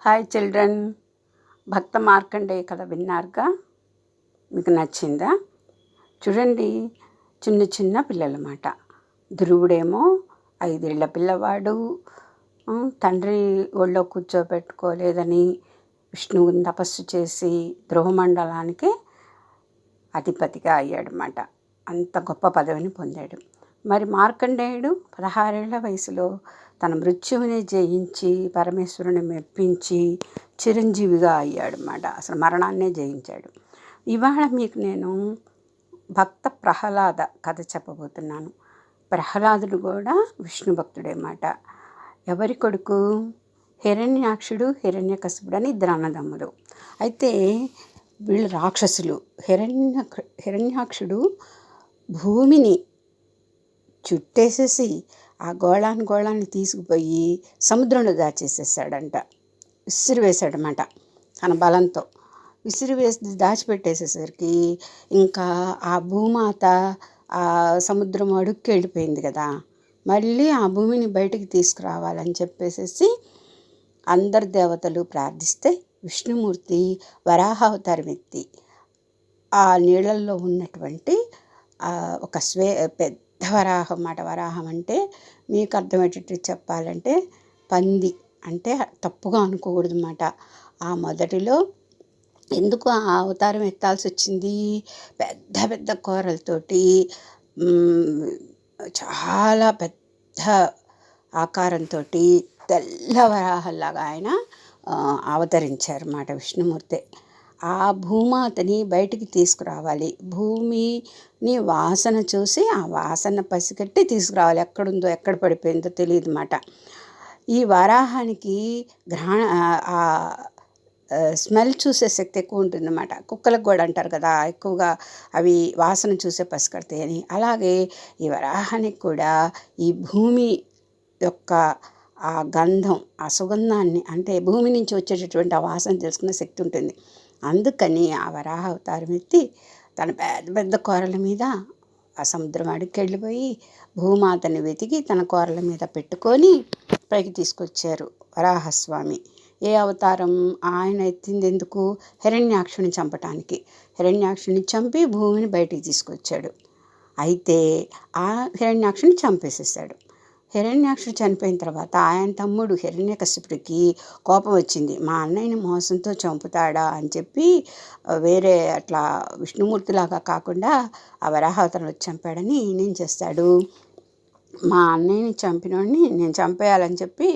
Hi children, భక్త మార్కండేయ కథ విన్నారుగా? మీకు నచ్చిందా? చూడండి, చిన్న చిన్న పిల్లలమాట. ధ్రువుడేమో 5 ఏళ్ల పిల్లవాడు. తండ్రి ఒళ్ళో కూర్చోబెట్టుకోలేదని విష్ణువుని తపస్సు చేసి ధ్రువమండలానికి అధిపతిగా అయ్యాడనమాట. అంత గొప్ప పదవిని పొందాడు. మరి మార్కండేయుడు 16 ఏళ్ల వయసులో తన మృత్యువుని జయించి పరమేశ్వరుని మెప్పించి చిరంజీవిగా అయ్యాడనమాట. అసలు మరణాన్నే జయించాడు. ఇవాళ మీకు నేను భక్త ప్రహ్లాద కథ చెప్పబోతున్నాను. ప్రహ్లాదుడు కూడా విష్ణు భక్తుడేమాట. ఎవరి కొడుకు? హిరణ్యాక్షుడు, హిరణ్యకశిపుడు అని 2 అన్నదమ్ములు. అయితే వీళ్ళు రాక్షసులు. హిరణ్యాక్షుడు భూమిని చుట్టేసేసి ఆ గోళాన్ని తీసుకుపోయి సముద్రంలో దాచేసేసాడంట. విసిరివేశాడనమాట తన బలంతో. విసిరివేసి దాచిపెట్టేసేసరికి ఇంకా ఆ భూమాత ఆ సముద్రం అడుక్కి వెళ్ళిపోయింది కదా. మళ్ళీ ఆ భూమిని బయటికి తీసుకురావాలని చెప్పేసి అందరు దేవతలు ప్రార్థిస్తే విష్ణుమూర్తి వరాహావతారం ఎత్తి ఆ నీళ్ళల్లో ఉన్నటువంటి ఒక పెద్ద వరాహం మాట. వరాహం అంటే మీకు అర్థమయ్యేటట్టు చెప్పాలంటే పంది అంటే తప్పుగా అనుకోకూడదు అన్నమాట. ఆ మొదటిలో ఎందుకు ఆ అవతారం ఎత్తాల్సి వచ్చింది? పెద్ద పెద్ద కూరలతోటి చాలా పెద్ద ఆకారంతో తెల్ల వరాహంలాగా ఆయన అవతరించారన్నమాట విష్ణుమూర్తి. ఆ భూమాతని బయటికి తీసుకురావాలి. భూమిని వాసన చూసి ఆ వాసన పసిగట్టి తీసుకురావాలి. ఎక్కడుందో ఎక్కడ పడిపోయిందో తెలియదు అన్నమాట. ఈ వరాహానికి స్మెల్ చూసే శక్తి ఎక్కువ ఉంటుందన్నమాట. కుక్కలకు కూడా అంటారు కదా, ఎక్కువగా అవి వాసన చూసే పసిగడతాయి అని. అలాగే ఈ వరాహానికి కూడా ఈ భూమి యొక్క ఆ గంధం, ఆ సుగంధాన్ని, అంటే భూమి నుంచి వచ్చేటటువంటి ఆ వాసన తెలుసుకునే శక్తి ఉంటుంది. అందుకని ఆ వరాహ అవతారం ఎత్తి తన పెద్ద పెద్ద కూరల మీద ఆ సముద్రం అడుగుకి వెళ్ళిపోయి భూమాతని వెతికి తన కూరల మీద పెట్టుకొని పైకి తీసుకొచ్చారు వరాహస్వామి. ఏ అవతారం? ఆయన ఎత్తింది ఎందుకు? హిరణ్యాక్షుని చంపటానికి. హిరణ్యాక్షుని చంపి భూమిని బయటికి తీసుకొచ్చాడు. అయితే ఆ హిరణ్యాక్షుని చంపేసేసాడు. హిరణ్యాక్షుడు చనిపోయిన తర్వాత ఆయన తమ్ముడు హిరణ్యకశిపుడికి కోపం వచ్చింది. మా అన్నయ్యని మోసంతో చంపుతాడా అని చెప్పి వేరే అట్లా విష్ణుమూర్తిలాగా కాకుండా ఆ వరాహావతారం వచ్చి చంపాడని ఏం చేస్తాడు? మా అన్నయ్యని చంపినోడిని నేను చంపేయాలని చెప్పి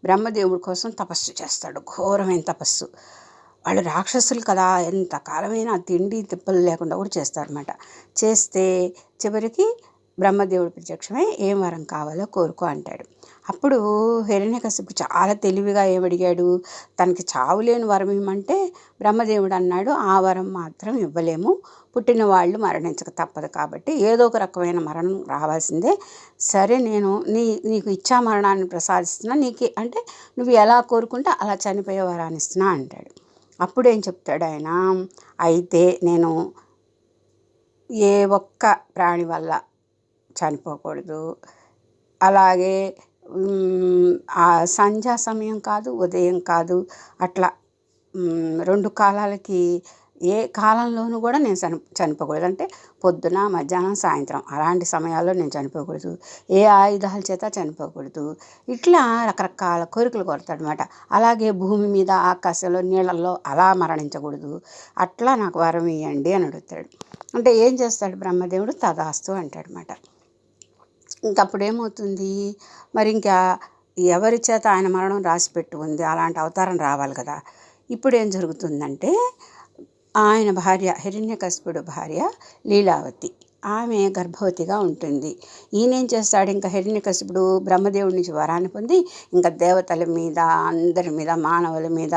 బ్రహ్మదేవుడి కోసం తపస్సు చేస్తాడు. ఘోరమైన తపస్సు. వాళ్ళు రాక్షసులు కదా, ఎంతకాలమైనా తిండి తిప్పలు లేకుండా కూడా చేస్తారన్నమాట. చేస్తే చివరికి బ్రహ్మదేవుడు ప్రత్యక్షమై ఏం వరం కావాలో కోరుకో అంటాడు. అప్పుడు హిరణ్యకశిపుడు చాలా తెలివిగా ఏమడిగాడు? తనకి చావులేని వరం ఇవ్వమంటే బ్రహ్మదేవుడు అన్నాడు, ఆ వరం మాత్రం ఇవ్వలేము, పుట్టిన వాళ్ళు మరణించక తప్పదు, కాబట్టి ఏదో ఒక రకమైన మరణం రావాల్సిందే. సరే, నేను నీకు ఇచ్చా మరణాన్ని ప్రసాదిస్తున్నా, నీకు అంటే నువ్వు ఎలా కోరుకుంటే అలా చనిపోయే వరాన్ని ఇస్తున్నా అంటాడు. అప్పుడేం చెప్తాడు ఆయన? అయితే నేను ఏ ఒక్క ప్రాణి వల్ల చనిపోకూడదు, అలాగే ఆ సంధ్యా సమయం కాదు, ఉదయం కాదు, అట్లా 2 కాలాలకి ఏ కాలంలోనూ కూడా నేను చనిపోకూడదు. అంటే పొద్దున, మధ్యాహ్నం, సాయంత్రం అలాంటి సమయాల్లో నేను చనిపోకూడదు. ఏ ఆయుధాల చేత చనిపోకూడదు. ఇట్లా రకరకాల కోరికలు కోరుతాడనమాట. అలాగే భూమి మీద, ఆకాశంలో, నీళ్ళల్లో అలా మరణించకూడదు. అట్లా నాకు వరం ఇవ్వండి అని అడుగుతాడు. అంటే ఏం చేస్తాడు బ్రహ్మదేవుడు? తదాస్తు అంటాడనమాట. ఇంకప్పుడు ఏమవుతుంది మరి? ఇంకా ఎవరి చేత ఆయన మరణం రాసిపెట్టి ఉంది, అలాంటి అవతారం రావాలి కదా. ఇప్పుడు ఏం జరుగుతుందంటే ఆయన భార్య, హిరణ్యకశిపుడు భార్య లీలావతి, ఆమె గర్భవతిగా ఉంటుంది. ఈయనేం చేస్తాడు? ఇంకా హిరణ్యకశిపుడు బ్రహ్మదేవుడి నుంచి వరాన్ని పొంది ఇంకా దేవతల మీద, అందరి మీద, మానవుల మీద,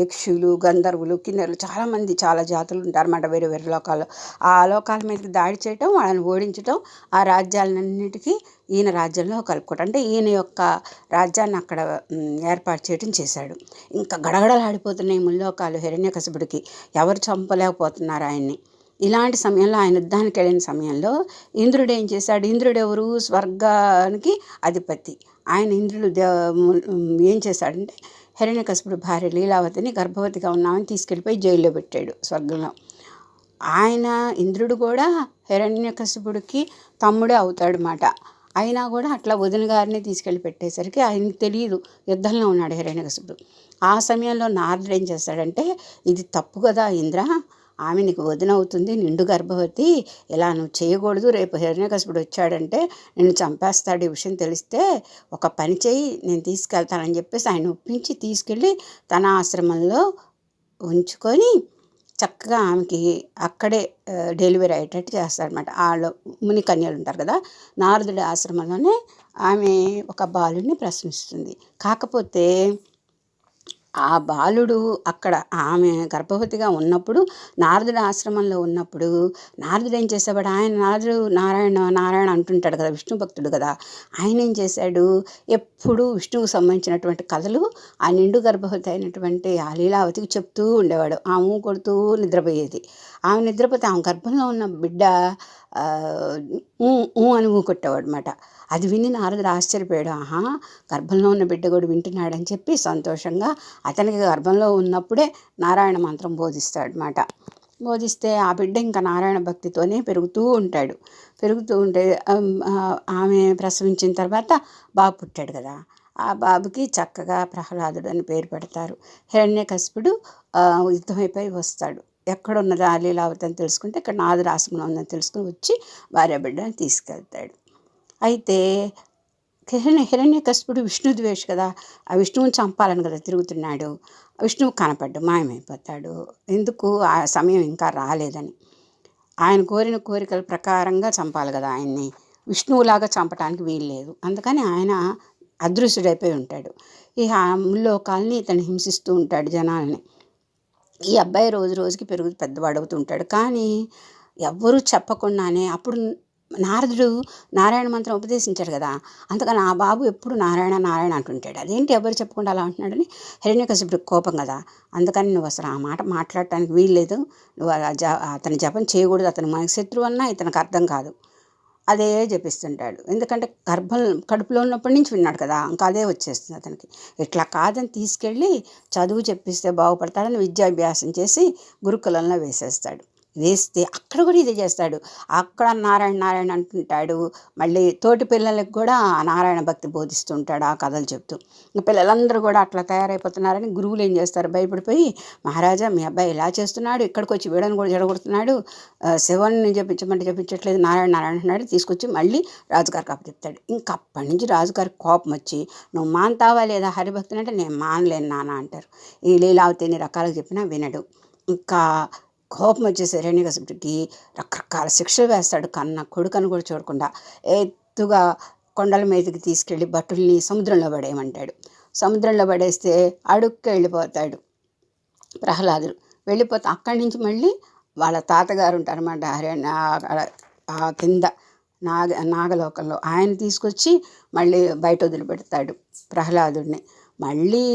యక్షులు, గంధర్వులు, కిన్నెరులు, చాలామంది, చాలా జాతులు ఉంటారన్నమాట వేరే వేరే లోకాల్లో. ఆ లోకాల మీదకి దాడి చేయటం, వాళ్ళని ఓడించటం, ఆ రాజ్యాలన్నిటికీ ఈయన రాజ్యంలో కలుపుకోవటం. అంటే ఈయన యొక్క రాజ్యాన్ని అక్కడ ఏర్పాటు చేయటం చేశాడు. ఇంకా గడగడలాడిపోతున్నాయి ముల్లోకాలు హిరణ్యకశిపుడికి. ఎవరు చంపలేకపోతున్నారు ఆయన్ని. ఇలాంటి సమయంలో ఆయన యుద్ధానికి వెళ్ళిన సమయంలో ఇంద్రుడు ఏం చేశాడు? ఇంద్రుడు ఎవరు? స్వర్గానికి అధిపతి. ఆయన ఇంద్రుడు ఏం చేశాడంటే హిరణ్యకశిపుడు భార్య లీలావతిని గర్భవతిగా ఉన్నామని తీసుకెళ్ళిపోయి జైల్లో పెట్టాడు స్వర్గంలో. ఆయన ఇంద్రుడు కూడా హిరణ్యకశిపుడికి తమ్ముడే అవుతాడనమాట. అయినా కూడా అట్లా వదిన గారిని తీసుకెళ్ళి పెట్టేసరికి ఆయనకి తెలియదు యుద్ధంలో ఉన్నాడు హిరణ్యకశిపుడు. ఆ సమయంలో నారదుడు ఏం చేస్తాడంటే, ఇది తప్పు కదా ఇంద్ర, ఆమె నీకు వదిన అవుతుంది, నిండు గర్భవతి, ఇలా నువ్వు చేయకూడదు, రేపు హిరణ్యకశిపుడు వచ్చాడంటే నిన్ను చంపేస్తాడు, ఈ విషయం తెలిస్తే ఒక పని చేయి, నేను తీసుకెళ్తానని చెప్పేసి ఆయన ఒప్పించి తీసుకెళ్ళి తన ఆశ్రమంలో ఉంచుకొని చక్కగా ఆమెకి అక్కడే డెలివరీ అయ్యేటట్టు చేస్తారనమాట. వాళ్ళు ముని కన్యలు ఉంటారు కదా, నారదుడి ఆశ్రమంలోనే ఆమె ఒక బాలుడిని ప్రశ్నిస్తుంది. కాకపోతే ఆ బాలుడు అక్కడ ఆమె గర్భవతిగా ఉన్నప్పుడు నారదుడి ఆశ్రమంలో ఉన్నప్పుడు నారదుడు ఏం చేసేవాడు? నారదుడు నారాయణ నారాయణ అంటుంటాడు కదా, విష్ణు భక్తుడు కదా. ఆయన ఏం చేశాడు? ఎప్పుడూ విష్ణువుకు సంబంధించినటువంటి కథలు ఆ నిండు గర్భవతి అయినటువంటి ఆ లీలావతికి చెప్తూ ఉండేవాడు. ఆమె కొడుతూ నిద్రపోయేది. ఆమె నిద్రపోతే ఆమె గర్భంలో ఉన్న బిడ్డ అని కొట్టేవాడు అనమాట. అది విని నారదుడు ఆశ్చర్యపోయాడు. ఆహా, గర్భంలో ఉన్న బిడ్డ కూడా వింటున్నాడని చెప్పి సంతోషంగా అతనికి గర్భంలో ఉన్నప్పుడే నారాయణ మంత్రం బోధిస్తాడనమాట. బోధిస్తే ఆ బిడ్డ ఇంకా నారాయణ భక్తితోనే పెరుగుతూ ఉంటే ఆమె ప్రసవించిన తర్వాత బాబు పుట్టాడు కదా. ఆ బాబుకి చక్కగా ప్రహ్లాదుడు అని పేరు పెడతారు. హిరణ్యకశిపుడు యుద్ధమైపోయి వస్తాడు. ఎక్కడున్నదా లీలావతి అని తెలుసుకుంటే ఇక్కడ నారదుడి ఆశ్రమంలో ఉందని తెలుసుకుని వచ్చి భార్య బిడ్డని తీసుకెళ్తాడు. అయితే హిరణ్యకశిపుడు విష్ణు ద్వేషి కదా, ఆ విష్ణువుని చంపాలని కదా తిరుగుతున్నాడు. విష్ణువు కనపడ్డు, మాయమైపోతాడు. ఎందుకు? ఆ సమయం ఇంకా రాలేదని. ఆయన కోరిన కోరికల ప్రకారంగా చంపాలి కదా ఆయన్ని, విష్ణువులాగా చంపడానికి వీలు లేదు. అందుకని ఆయన అదృశ్యుడైపోయి ఉంటాడు. ఈ ముల్లోకాల్ని ఇతను హింసిస్తూ ఉంటాడు జనాల్ని. ఈ అబ్బాయి రోజు రోజుకి పెద్దవాడవుతూ ఉంటాడు. కానీ ఎవ్వరూ చెప్పకుండానే అప్పుడు నారదుడు నారాయణ మంత్రం ఉపదేశించారు కదా, అందుకని ఆ బాబు ఎప్పుడు నారాయణ నారాయణ అంటుంటాడు. అదేంటి ఎవరు చెప్పకుండా అలా అంటున్నాడని హిరణ్యకశిపుడికి కోపం కదా. అందుకని నువ్వు అసలు ఆ మాట మాట్లాడటానికి వీల్లేదు, నువ్వు అతని జపం చేయకూడదు, అతను మనకి శత్రువు అన్నా ఇతనికి అర్థం కాదు, అదే జపిస్తుంటాడు. ఎందుకంటే కడుపులో ఉన్నప్పటి నుంచి విన్నాడు కదా, ఇంకా అదే వచ్చేస్తుంది అతనికి. ఇట్లా కాదని తీసుకెళ్ళి చదువు చెప్పిస్తే బాగుపడతాడని విద్యాభ్యాసం చేసి గురుకులంలో వేస్తే అక్కడ కూడా ఇదే చేస్తాడు. అక్కడ నారాయణ నారాయణ అంటుంటాడు. మళ్ళీ తోటి పిల్లలకు కూడా నారాయణ భక్తి బోధిస్తుంటాడు ఆ కథలు చెప్తూ. పిల్లలందరూ కూడా అట్లా తయారైపోతున్నారని గురువులు ఏం చేస్తారు? భయపడిపోయి, మహారాజా మీ అబ్బాయి ఇలా చేస్తున్నాడు, ఇక్కడికి వచ్చి వీడని కూడా జడగొడుతున్నాడు, శివుని చెప్పించట్లేదు, నారాయణ నారాయణ అంటున్నాడు, తీసుకొచ్చి మళ్ళీ రాజుగారికి అప్పచెప్తాడు. ఇంకా అప్పటి నుంచి రాజుగారికి కోపం వచ్చి, నువ్వు మానతావా లేదా హరిభక్తిని అంటే, నేను మానలేను నాన్న అంటారు. ఈ లీలావతి ఎన్ని రకాలుగా చెప్పినా వినడు. ఇంకా కోపం వచ్చేసి హిరణ్యకశిపుడికి రకరకాల శిక్షలు వేస్తాడు. కన్న కొడుకని కూడా చూడకుండా ఎత్తుగా కొండల మీదకి తీసుకెళ్ళి భటుల్ని సముద్రంలో పడేయమంటాడు. సముద్రంలో పడేస్తే అడుక్కి వెళ్ళిపోతాడు ప్రహ్లాదుడు. వెళ్ళిపోతే అక్కడి నుంచి మళ్ళీ వాళ్ళ తాతగారు ఉంటారన్నమాట ఆ కింద నాగలోకంలో, ఆయన తీసుకొచ్చి మళ్ళీ బయట వదిలిపెడతాడు ప్రహ్లాదుడిని. మళ్ళీ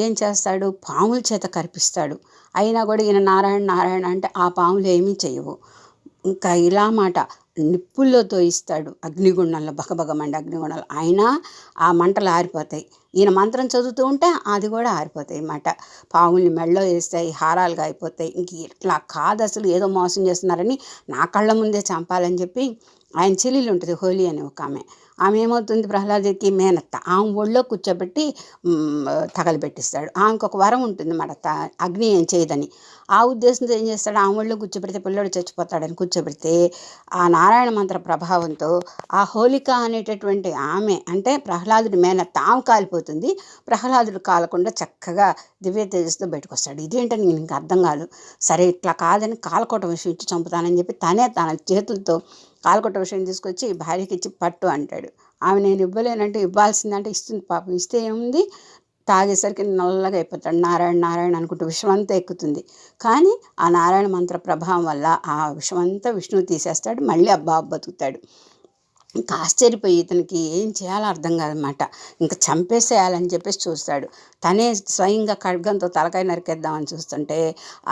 ఏం చేస్తాడు? పాముల చేత కరిపిస్తాడు. అయినా కూడా ఈయన నారాయణ నారాయణ అంటే ఆ పాములు ఏమీ చేయవు. ఇంకా ఇలా మాట నిప్పుల్లో తోయిస్తాడు అగ్నిగుండంలో, బగబగమండి అగ్నిగుండాలు, అయినా ఆ మంటలు ఆరిపోతాయి. ఈయన మంత్రం చదువుతూ ఉంటే అది కూడా ఆరిపోతాయి అన్నమాట. పాముల్ని మెళ్ళో వేస్తాయి, హారాలుగా అయిపోతాయి. ఇంక ఇట్లా కాదు, అసలు ఏదో మోసం చేస్తున్నారని నా కళ్ళ ముందే చంపాలని చెప్పి ఆయన చెల్లెలు ఉంటుంది హోలీ అని ఒక ఆమె ఏమవుతుంది? ప్రహ్లాదుడికి మేనత్త. ఆమె ఒళ్ళో కూర్చోబెట్టి తగలబెట్టిస్తాడు. ఆమెకు ఒక వరం ఉంటుంది అన్నమాట, అగ్ని ఏం చేయదని. ఆ ఉద్దేశంతో ఏం చేస్తాడు? ఆమె ఒళ్ళో కూర్చోబెడితే పిల్లడు చచ్చిపోతాడని కూర్చోబెడితే ఆ నారాయణ మంత్ర ప్రభావంతో ఆ హోలిక అనేటటువంటి ఆమె అంటే ప్రహ్లాదుడి మేనత్త, ఆమె కాలిపోతుంది. ప్రహ్లాదుడు కాలకుండా చక్కగా దివ్య తేజస్తో బయటకు వస్తాడు. ఇదేంటని ఇంక అర్థం కాదు. సరే ఇట్లా కాదని కాలకోట విషయం ఇచ్చి చంపుతానని చెప్పి తనే తన చేతులతో కాలకొట్ట విషయం తీసుకొచ్చి భార్యకి ఇచ్చి పట్టు అంటాడు. ఆమె నేను ఇవ్వలేనంటే ఇవ్వాల్సిందంటే ఇస్తుంది. పాపం ఇస్తే ఏముంది, తాగేసరికి నల్లగా అయిపోతాడు. నారాయణ నారాయణ అనుకుంటూ విషమంతా ఎక్కుతుంది. కానీ ఆ నారాయణ మంత్ర ప్రభావం వల్ల ఆ విషమంతా విష్ణువు తీసేస్తాడు. మళ్ళీ ఆ బాబు బతుకుతాడు. ఇంకా ఆశ్చర్యపోయి ఇతనికి ఏం చేయాలో అర్థం కాదనమాట. ఇంకా చంపేసేయాలని చెప్పేసి చూస్తాడు. తనే స్వయంగా ఖడ్గంతో తలకాయ నరికేద్దామని చూస్తుంటే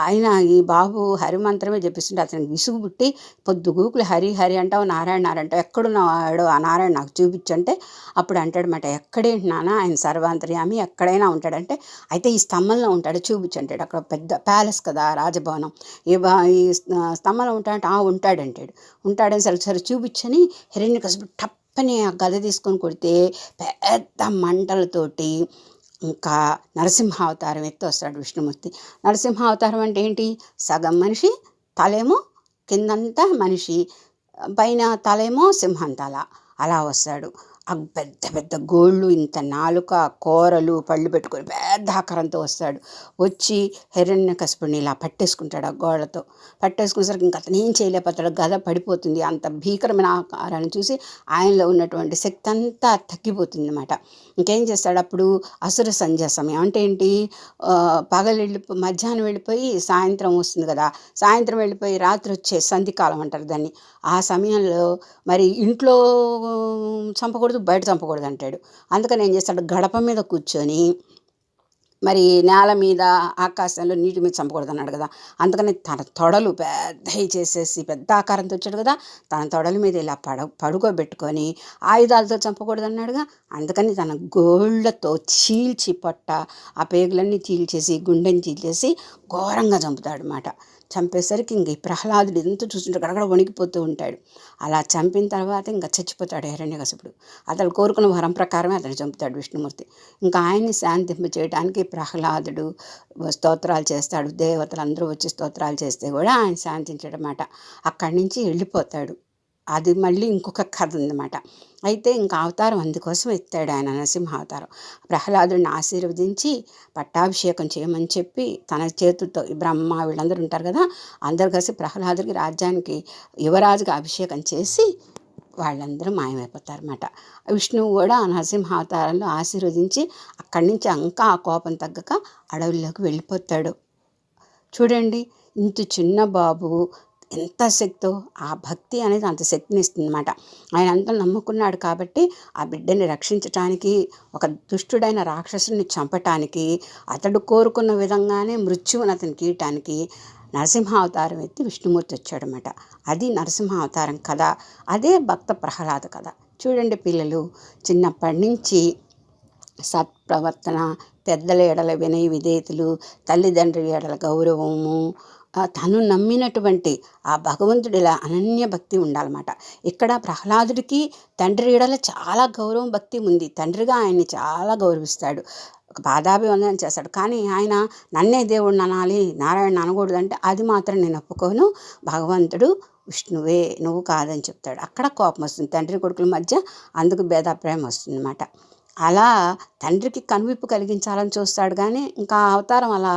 ఆయన ఈ బాబు హరిమంత్రమే చెప్పిస్తుంటే అతనికి విసుగు పుట్టి పొద్దుగూకులు హరి హరి అంటావు, నారాయణ నారాయణ అంటావు, ఎక్కడున్నాడు ఆ నారాయణ నాకు చూపించంటే అప్పుడు అంటాడనమాట, ఎక్కడేంటి నాన్న ఆయన సర్వాంతర్యామి ఎక్కడైనా ఉంటాడంటే, అయితే ఈ స్తంభంలో ఉంటాడు చూపించంటాడు. అక్కడ పెద్ద ప్యాలెస్ కదా రాజభవనం, ఈ స్తంభంలో ఉంటాడంటే ఉంటాడంటాడు. ఉంటాడని సరే చూపించని హిరణ్యకశిపుడు టప్పని ఆ గద తీసుకొని కొడితే పెద్ద మంటలతోటి ఇంకా నరసింహావతారం ఎత్తి వస్తాడు విష్ణుమూర్తి. నరసింహావతారం అంటే ఏంటి, సగం మనిషి, తలేమో కిందంతా మనిషి, పైన తలేమో సింహం తల, అలా వస్తాడు. ఆ పెద్ద పెద్ద గోళ్ళు, ఇంత నాలుక, కూరలు, పళ్ళు పెట్టుకొని పెద్ద ఆకారంతో వస్తాడు. వచ్చి హిరణ్యకశిపుడిని ఇలా పట్టేసుకుంటాడు. ఆ గోళ్ళతో పట్టేసుకునేసరికి ఇంకా అతను ఏం చేయలేకపోతాడు, గద పడిపోతుంది. అంత భీకరమైన ఆకారాన్ని చూసి ఆయనలో ఉన్నటువంటి శక్తి అంతా తగ్గిపోతుంది అన్నమాట. ఇంకేం చేస్తాడు, అప్పుడు అసుర సంధ్య సమయం అంటే ఏంటి, మధ్యాహ్నం వెళ్ళిపోయి సాయంత్రం వస్తుంది కదా, సాయంత్రం వెళ్ళిపోయి రాత్రి వచ్చే సంధికాలం అంటారు దాన్ని. ఆ సమయంలో మరి ఇంట్లో చంపకూడదు, బయట చంపకూడదు అంటాడు. అందుకని ఏం చేస్తాడు, గడప మీద కూర్చొని మరి నేల మీద ఆకాశంలో నీటి మీద చంపకూడదు అన్నాడు కదా, అందుకని తన తొడలు పెద్దవి చేసేసి పెద్ద ఆకారంతో వచ్చాడు కదా, తన తొడల మీద ఇలా పడుకోబెట్టుకొని ఆయుధాలతో చంపకూడదు అన్నాడుగా, అందుకని తన గోళ్ళతో చీల్చి పొట్ట ఆ పేగులన్నీ చీల్చేసి గుండెని చీల్చేసి ఘోరంగా చంపుతాడు అన్నమాట. చంపేసరికి ఇంక ఈ ప్రహ్లాదుడు ఎంత చూస్తుంటే గడగడ వణికిపోతూ ఉంటాడు. అలా చంపిన తర్వాత ఇంకా చచ్చిపోతాడు హిరణ్యకశిపుడు. అతను కోరుకున్న వరం ప్రకారమే అతను చంపుతాడు విష్ణుమూర్తి. ఇంకా ఆయన్ని శాంతింప చేయడానికి ప్రహ్లాదుడు స్తోత్రాలు చేస్తాడు. దేవతలు అందరూ వచ్చి స్తోత్రాలు చేస్తే కూడా ఆయన శాంతించడమాట. అక్కడి నుంచి వెళ్ళిపోతాడు. అది మళ్ళీ ఇంకొక కథ ఉందన్నమాట. అయితే ఇంకా అవతారం అందుకోసం ఎత్తాడు ఆయన నరసింహ అవతారం. ప్రహ్లాదుడిని ఆశీర్వదించి పట్టాభిషేకం చేయమని చెప్పి తన చేతులతో బ్రహ్మ వీళ్ళందరూ ఉంటారు కదా, అందరు కలిసి ప్రహ్లాదుడికి రాజ్యానికి యువరాజుగా అభిషేకం చేసి వాళ్ళందరూ మాయమైపోతారన్నమాట. విష్ణువు కూడా నరసింహ అవతారంలో ఆశీర్వదించి అక్కడి నుంచి ఇంకా ఆ కోపం తగ్గక అడవుల్లోకి వెళ్ళిపోతాడు. చూడండి, ఇంత చిన్న బాబు ఎంత శక్తో, ఆ భక్తి అనేది అంత శక్తిని ఇస్తుంది అన్నమాట. ఆయన అంత నమ్ముకున్నాడు కాబట్టి ఆ బిడ్డని రక్షించటానికి, ఒక దుష్టుడైన రాక్షసుని చంపటానికి, అతడు కోరుకున్న విధంగానే మృత్యువుని అతను గీయటానికి నరసింహావతారం ఎత్తి విష్ణుమూర్తి వచ్చాడనమాట. అది నరసింహావతారం కథ. అదే భక్త ప్రహ్లాద కథ. చూడండి పిల్లలు, చిన్నప్పటి నుంచి సత్ప్రవర్తన, పెద్దల ఎడల వినయ విధేయతలు, తల్లిదండ్రుల ఎడల గౌరవము, తను నమ్మినటువంటి ఆ భగవంతుడిలా అనన్య భక్తి ఉండాలన్నమాట. ఇక్కడ ప్రహ్లాదుడికి తండ్రి ఎడల చాలా గౌరవం భక్తి ఉంది. తండ్రిగా ఆయన్ని చాలా గౌరవిస్తాడు, పాదాభివందనం చేస్తాడు. కానీ ఆయన నన్నే దేవుడిని అనాలి, నారాయణ అనకూడదంటే అది మాత్రం నేను ఒప్పుకోను, భగవంతుడు విష్ణువే, నువ్వు కాదని చెప్తాడు. అక్కడ కోపం వస్తుంది తండ్రి కొడుకుల మధ్య, అందుకు భేదాభిప్రాయం వస్తుంది అన్నమాట. అలా తండ్రికి కనువిప్పు కలిగించాలని చూస్తాడు. కానీ ఇంకా అవతారం అలా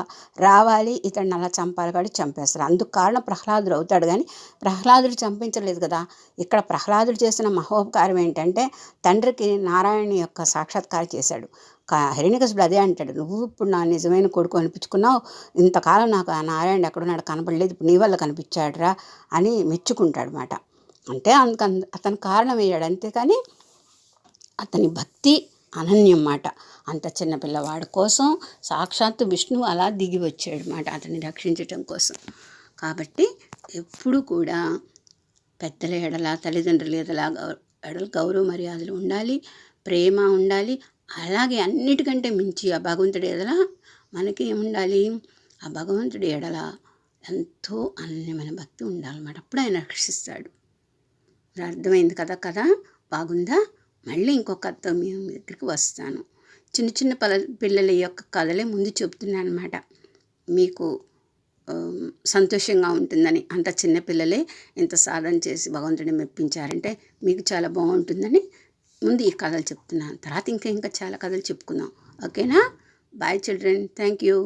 రావాలి, ఇతడిని అలా చంపాలి కాబట్టి చంపేస్తాడు. అందుకు కారణం ప్రహ్లాదుడు అవుతాడు. కానీ ప్రహ్లాదుడు చంపించలేదు కదా. ఇక్కడ ప్రహ్లాదుడు చేసిన మహోపకారం ఏంటంటే తండ్రికి నారాయణ యొక్క సాక్షాత్కారం చేశాడు. హిరణ్యకశిపుడు అదే అంటాడు, నువ్వు ఇప్పుడు నా నిజమైన కొడుకు అనిపించుకున్నావు, ఇంతకాలం నాకు ఆ నారాయణ ఎక్కడున్నాడు కనపడలేదు, ఇప్పుడు నీ వల్ల కనిపించాడురా అని మెచ్చుకుంటాడు అన్నమాట. అంటే అతను కారణం అయ్యాడు, అంతేకాని అతని భక్తి అనన్యం మాట. అంత చిన్నపిల్లవాడి కోసం సాక్షాత్తు విష్ణువు అలా దిగి వచ్చాడు అన్నమాట అతన్ని రక్షించటం కోసం. కాబట్టి ఎప్పుడు కూడా పెద్దల ఎడల, తల్లిదండ్రుల ఎడల గౌరవ మర్యాదలు ఉండాలి, ప్రేమ ఉండాలి. అలాగే అన్నిటికంటే మించి ఆ భగవంతుడి ఎడల మనకి ఏముండాలి, ఆ భగవంతుడి ఎడల ఎంతో అనన్యమైన భక్తి ఉండాలన్నమాట. అప్పుడు ఆయన రక్షిస్తాడు. అర్థమైంది కదా కదా, బాగుందా? మళ్ళీ ఇంకొక కథతో మీ దగ్గరికి వస్తాను. చిన్న చిన్న పిల్లల యొక్క కథలే ముందు చెప్తున్నాను అన్నమాట, మీకు సంతోషంగా ఉంటుందని. అంత చిన్నపిల్లలే ఇంత సాధన చేసి భగవంతుడిని మెప్పించారంటే మీకు చాలా బాగుంటుందని ముందు ఈ కథలు చెప్తున్నాను. తర్వాత ఇంకా చాలా కథలు చెప్పుకుందాం. ఓకేనా? Bye children, thank you.